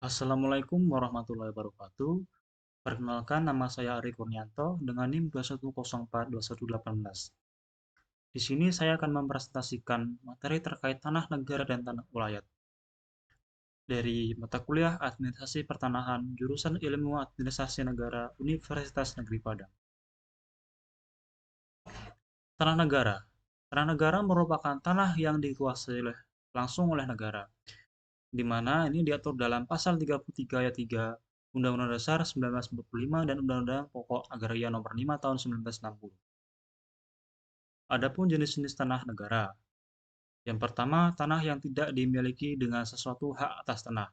Assalamualaikum warahmatullahi wabarakatuh. Perkenalkan, nama saya Ari Kurnianto dengan NIM 2104218. Di sini saya akan mempresentasikan materi terkait tanah negara dan tanah wilayah dari mata kuliah Administrasi Pertanahan jurusan Ilmu Administrasi Negara Universitas Negeri Padang. Tanah negara. Tanah negara merupakan tanah yang dikuasai langsung oleh negara, di mana ini diatur dalam pasal 33 ayat 3 Undang-Undang Dasar 1945 dan Undang-Undang Pokok Agraria Nomor 5 Tahun 1960. Adapun jenis-jenis tanah negara. Yang pertama, tanah yang tidak dimiliki dengan sesuatu hak atas tanah,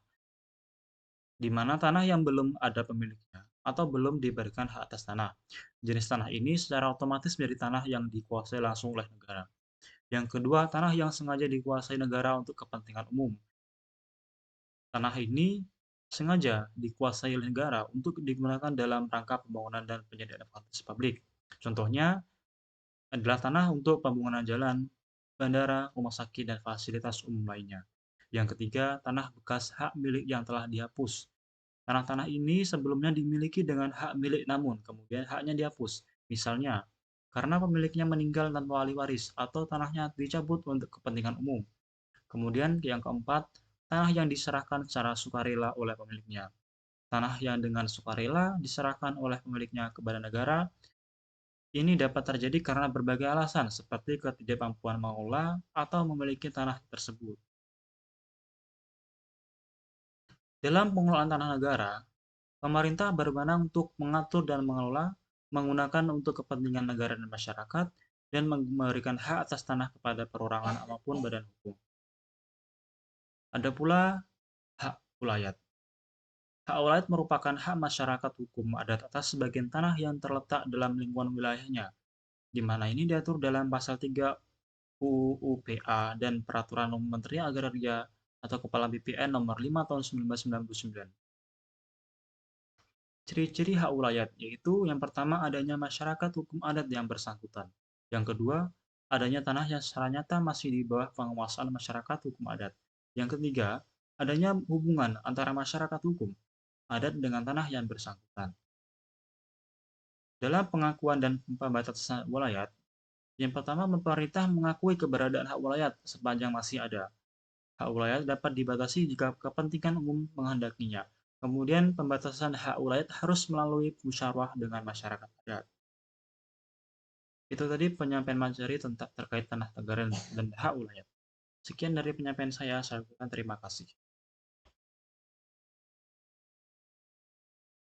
di mana tanah yang belum ada pemiliknya atau belum diberikan hak atas tanah. Jenis tanah ini secara otomatis menjadi tanah yang dikuasai langsung oleh negara. Yang kedua, tanah yang sengaja dikuasai negara untuk kepentingan umum. Tanah ini sengaja dikuasai oleh negara untuk digunakan dalam rangka pembangunan dan penyediaan fasilitas publik. Contohnya adalah tanah untuk pembangunan jalan, bandara, rumah sakit, dan fasilitas umum lainnya. Yang ketiga, tanah bekas hak milik yang telah dihapus. Tanah-tanah ini sebelumnya dimiliki dengan hak milik namun kemudian haknya dihapus. Misalnya, karena pemiliknya meninggal tanpa ahli waris atau tanahnya dicabut untuk kepentingan umum. Kemudian yang keempat, tanah yang diserahkan secara sukarela oleh pemiliknya. Tanah yang dengan sukarela diserahkan oleh pemiliknya kepada negara, ini dapat terjadi karena berbagai alasan seperti ketidakmampuan mengelola atau memiliki tanah tersebut. Dalam pengelolaan tanah negara, pemerintah berwenang untuk mengatur dan mengelola menggunakan untuk kepentingan negara dan masyarakat dan memberikan hak atas tanah kepada perorangan maupun badan hukum. Ada pula hak ulayat. Hak ulayat merupakan hak masyarakat hukum adat atas sebagian tanah yang terletak dalam lingkungan wilayahnya, di mana ini diatur dalam pasal 3 UU PA dan Peraturan Menteri Agraria atau Kepala BPN nomor 5 tahun 1999. Ciri-ciri hak ulayat yaitu yang pertama adanya masyarakat hukum adat yang bersangkutan. Yang kedua, adanya tanah yang secara nyata masih di bawah penguasaan masyarakat hukum adat. Yang ketiga, adanya hubungan antara masyarakat hukum adat dengan tanah yang bersangkutan. Dalam pengakuan dan pembatasan wilayat, yang pertama pemerintah mengakui keberadaan hak wilayat sepanjang masih ada. Hak wilayat dapat dibatasi jika kepentingan umum menghendakinya. Kemudian pembatasan hak wilayat harus melalui musyawarah dengan masyarakat adat. Itu tadi penyampaian materi tentang terkait tanah negara dan hak wilayat. Sekian dari penyampaian saya ucapkan terima kasih.